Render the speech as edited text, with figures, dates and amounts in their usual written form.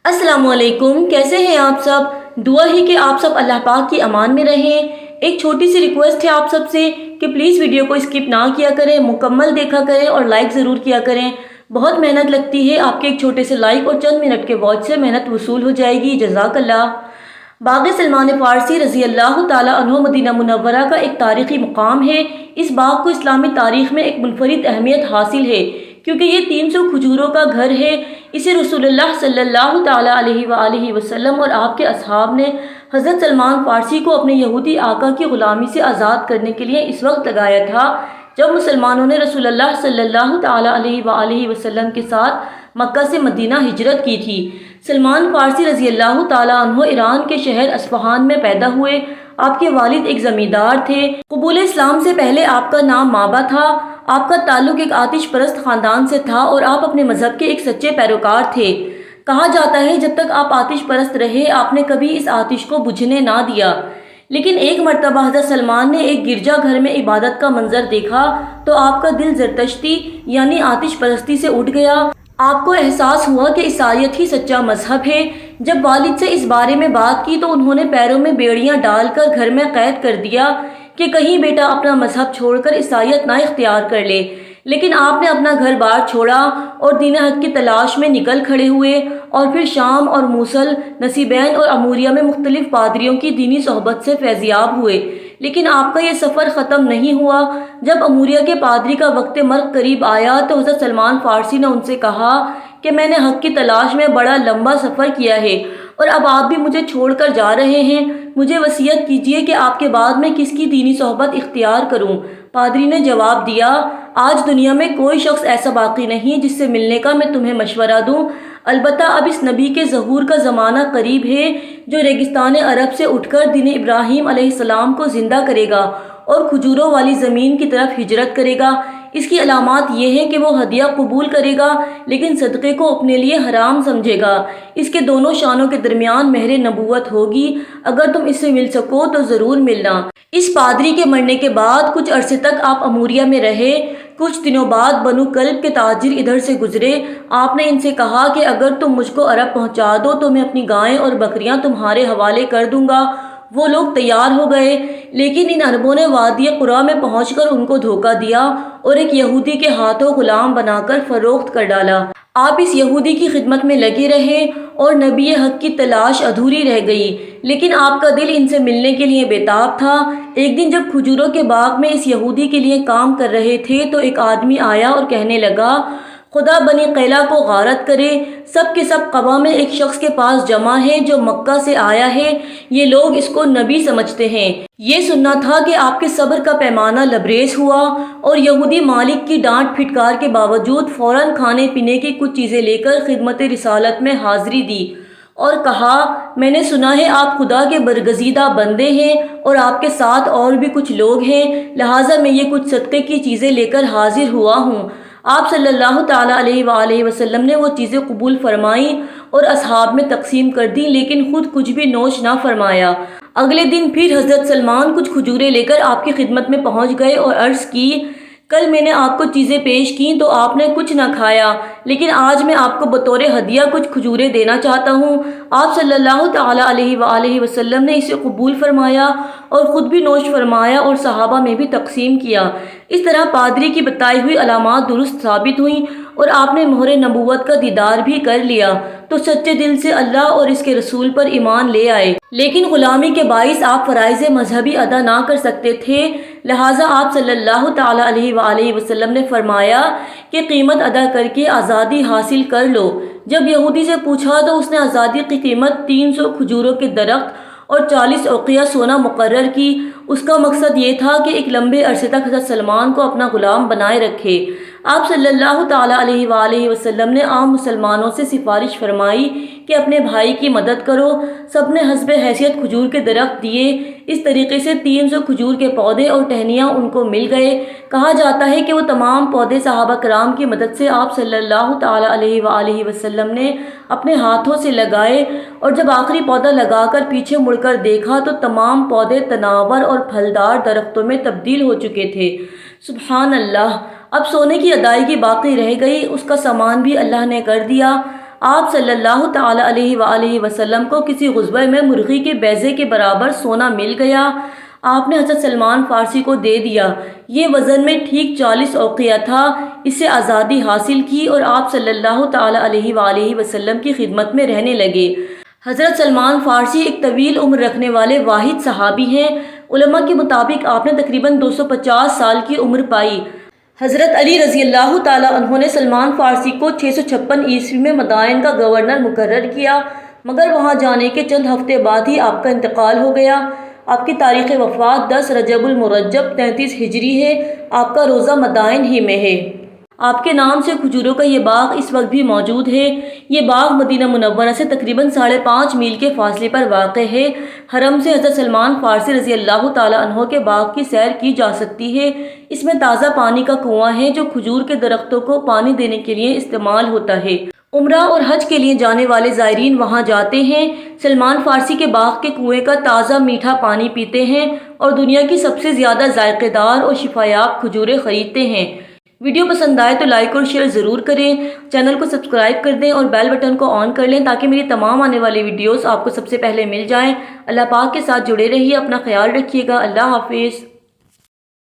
السلام علیکم، کیسے ہیں آپ سب؟ دعا ہے کہ آپ سب اللہ پاک کی امان میں رہیں۔ ایک چھوٹی سی ریکویسٹ ہے آپ سب سے کہ پلیز ویڈیو کو اسکپ نہ کیا کریں، مکمل دیکھا کریں اور لائک ضرور کیا کریں۔ بہت محنت لگتی ہے، آپ کے ایک چھوٹے سے لائک اور چند منٹ کے واچ سے محنت وصول ہو جائے گی، جزاک اللہ۔ باغ سلمان فارسی رضی اللہ تعالیٰ عنہ مدینہ منورہ کا ایک تاریخی مقام ہے۔ اس باغ کو اسلامی تاریخ میں ایک منفرد اہمیت حاصل ہے کیونکہ یہ 300 کھجوروں کا گھر ہے۔ اسے رسول اللہ صلی اللہ تعالیٰ علیہ وآلہ وسلم اور آپ کے اصحاب نے حضرت سلمان فارسی کو اپنے یہودی آقا کی غلامی سے آزاد کرنے کے لیے اس وقت لگایا تھا جب مسلمانوں نے رسول اللہ صلی اللہ تعالیٰ علیہ وآلہ وسلم کے ساتھ مکہ سے مدینہ ہجرت کی تھی۔ سلمان فارسی رضی اللہ تعالیٰ عنہ ایران کے شہر اصفہان میں پیدا ہوئے۔ آپ کے والد ایک زمیندار تھے۔ قبول اسلام سے پہلے آپ کا نام مابا تھا۔ آپ کا تعلق ایک آتش پرست خاندان سے تھا اور آپ اپنے مذہب کے ایک سچے پیروکار تھے۔ کہا جاتا ہے جب تک آپ آتش پرست رہے آپ نے کبھی اس آتش کو بجھنے نہ دیا، لیکن ایک مرتبہ حضرت سلمان نے ایک گرجا گھر میں عبادت کا منظر دیکھا تو آپ کا دل زرتشتی یعنی آتش پرستی سے اٹھ گیا۔ آپ کو احساس ہوا کہ عیسائیت ہی سچا مذہب ہے۔ جب والد سے اس بارے میں بات کی تو انہوں نے پیروں میں بیڑیاں ڈال کر گھر میں قید کر دیا کہ کہیں بیٹا اپنا مذہب چھوڑ کر عیسائیت نہ اختیار کر لے، لیکن آپ نے اپنا گھر بار چھوڑا اور دین حق کی تلاش میں نکل کھڑے ہوئے اور پھر شام اور موصل، نصیبین اور اموریہ میں مختلف پادریوں کی دینی صحبت سے فیضیاب ہوئے۔ لیکن آپ کا یہ سفر ختم نہیں ہوا۔ جب اموریہ کے پادری کا وقت مرگ قریب آیا تو حضرت سلمان فارسی نے ان سے کہا کہ میں نے حق کی تلاش میں بڑا لمبا سفر کیا ہے اور اب آپ بھی مجھے چھوڑ کر جا رہے ہیں، مجھے وصیت کیجیے کہ آپ کے بعد میں کس کی دینی صحبت اختیار کروں۔ پادری نے جواب دیا، آج دنیا میں کوئی شخص ایسا باقی نہیں جس سے ملنے کا میں تمہیں مشورہ دوں، البتہ اب اس نبی کے ظہور کا زمانہ قریب ہے جو ریگستان عرب سے اٹھ کر دین ابراہیم علیہ السلام کو زندہ کرے گا اور کھجوروں والی زمین کی طرف ہجرت کرے گا۔ اس کی علامات یہ ہیں کہ وہ ہدیہ قبول کرے گا لیکن صدقے کو اپنے لیے حرام سمجھے گا۔ اس کے دونوں شانوں کے درمیان مہر نبوت ہوگی، اگر تم اس سے مل سکو تو ضرور ملنا۔ اس پادری کے مرنے کے بعد کچھ عرصے تک آپ اموریہ میں رہے۔ کچھ دنوں بعد بنو کلب کے تاجر ادھر سے گزرے۔ آپ نے ان سے کہا کہ اگر تم مجھ کو عرب پہنچا دو تو میں اپنی گائیں اور بکریاں تمہارے حوالے کر دوں گا۔ وہ لوگ تیار ہو گئے، لیکن ان عربوں نے وادی قرا میں پہنچ کر ان کو دھوکہ دیا اور ایک یہودی کے ہاتھوں غلام بنا کر فروخت کر ڈالا۔ آپ اس یہودی کی خدمت میں لگے رہے اور نبی حق کی تلاش ادھوری رہ گئی، لیکن آپ کا دل ان سے ملنے کے لیے بےتاب تھا۔ ایک دن جب کھجوروں کے باغ میں اس یہودی کے لیے کام کر رہے تھے تو ایک آدمی آیا اور کہنے لگا، خدا بنی قیلہ کو غارت کرے، سب کے سب قبا میں ایک شخص کے پاس جمع ہے جو مکہ سے آیا ہے، یہ لوگ اس کو نبی سمجھتے ہیں۔ یہ سننا تھا کہ آپ کے صبر کا پیمانہ لبریز ہوا اور یہودی مالک کی ڈانٹ پھٹکار کے باوجود فوراً کھانے پینے کی کچھ چیزیں لے کر خدمت رسالت میں حاضری دی اور کہا، میں نے سنا ہے آپ خدا کے برگزیدہ بندے ہیں اور آپ کے ساتھ اور بھی کچھ لوگ ہیں، لہٰذا میں یہ کچھ صدقے کی چیزیں لے کر حاضر ہوا ہوں۔ آپ صلی اللہ تعالیٰ علیہ وآلہ وسلم نے وہ چیزیں قبول فرمائیں اور اصحاب میں تقسیم کر دیں، لیکن خود کچھ بھی نوش نہ فرمایا۔ اگلے دن پھر حضرت سلمان کچھ کھجوریں لے کر آپ کی خدمت میں پہنچ گئے اور عرض کی، کل میں نے آپ کو چیزیں پیش کیں تو آپ نے کچھ نہ کھایا، لیکن آج میں آپ کو بطور ہدیہ کچھ کھجوریں دینا چاہتا ہوں۔ آپ صلی اللہ تعالیٰ علیہ وآلہ وسلم نے اسے قبول فرمایا اور خود بھی نوش فرمایا اور صحابہ میں بھی تقسیم کیا۔ اس طرح پادری کی بتائی ہوئی علامات درست ثابت ہوئیں اور آپ نے مہر نبوت کا دیدار بھی کر لیا تو سچے دل سے اللہ اور اس کے رسول پر ایمان لے آئے، لیکن غلامی کے باعث آپ فرائض مذہبی ادا نہ کر سکتے تھے، لہٰذا آپ صلی اللہ تعالیٰ علیہ وآلہ وسلم نے فرمایا کہ قیمت ادا کر کے آزادی حاصل کر لو۔ جب یہودی سے پوچھا تو اس نے آزادی کی قیمت 300 کھجوروں کے درخت اور 40 اوقیہ سونا مقرر کی۔ اس کا مقصد یہ تھا کہ ایک لمبے عرصے تک حضرت سلمان کو اپنا غلام بنائے رکھے۔ آپ صلی اللہ تعالیٰ علیہ وآلہ وسلم نے عام مسلمانوں سے سفارش فرمائی کہ اپنے بھائی کی مدد کرو۔ سب نے حسب حیثیت کھجور کے درخت دیے۔ اس طریقے سے 300 کھجور کے پودے اور ٹہنیاں ان کو مل گئے۔ کہا جاتا ہے کہ وہ تمام پودے صحابہ کرام کی مدد سے آپ صلی اللہ تعالیٰ علیہ وآلہ وسلم نے اپنے ہاتھوں سے لگائے اور جب آخری پودا لگا کر پیچھے مڑ کر دیکھا تو تمام پودے تناور اور پھلدار درختوں میں تبدیل ہو چکے تھے۔ سبحان اللہ! اب سونے کی ادائیگی باقی رہ گئی، اس کا سامان بھی اللہ نے کر دیا۔ آپ صلی اللہ تعالی علیہ وآلہ وسلم کو کسی غزوہ میں مرغی کے بیضے کے برابر سونا مل گیا۔ آپ نے حضرت سلمان فارسی کو دے دیا۔ یہ وزن میں ٹھیک 40 اوقیہ تھا۔ اس سے آزادی حاصل کی اور آپ صلی اللہ تعالی علیہ وآلہ وسلم کی خدمت میں رہنے لگے۔ حضرت سلمان فارسی ایک طویل عمر رکھنے والے واحد صحابی ہیں۔ علماء کے مطابق آپ نے تقریباً 250 سال کی عمر پائی۔ حضرت علی رضی اللہ تعالیٰ عنہ نے سلمان فارسی کو 656 عیسوی میں مدائن کا گورنر مقرر کیا، مگر وہاں جانے کے چند ہفتے بعد ہی آپ کا انتقال ہو گیا۔ آپ کی تاریخ وفات 10 رجب المرجب 33 ہجری ہے۔ آپ کا روزہ مدائن ہی میں ہے۔ آپ کے نام سے کھجوروں کا یہ باغ اس وقت بھی موجود ہے۔ یہ باغ مدینہ منورہ سے تقریباً 5.5 میل کے فاصلے پر واقع ہے۔ حرم سے حضرت سلمان فارسی رضی اللہ تعالیٰ عنہ کے باغ کی سیر کی جا سکتی ہے۔ اس میں تازہ پانی کا کنواں ہے جو کھجور کے درختوں کو پانی دینے کے لیے استعمال ہوتا ہے۔ عمرہ اور حج کے لیے جانے والے زائرین وہاں جاتے ہیں، سلمان فارسی کے باغ کے کنویں کا تازہ میٹھا پانی پیتے ہیں اور دنیا کی سب سے زیادہ ذائقہ دار اور شفایاب کھجوریں خریدتے ہیں۔ ویڈیو پسند آئے تو لائک اور شیئر ضرور کریں، چینل کو سبسکرائب کر دیں اور بیل بٹن کو آن کر لیں تاکہ میری تمام آنے والی ویڈیوز آپ کو سب سے پہلے مل جائیں۔ اللہ پاک کے ساتھ جڑے رہیے، اپنا خیال رکھیے گا۔ اللہ حافظ۔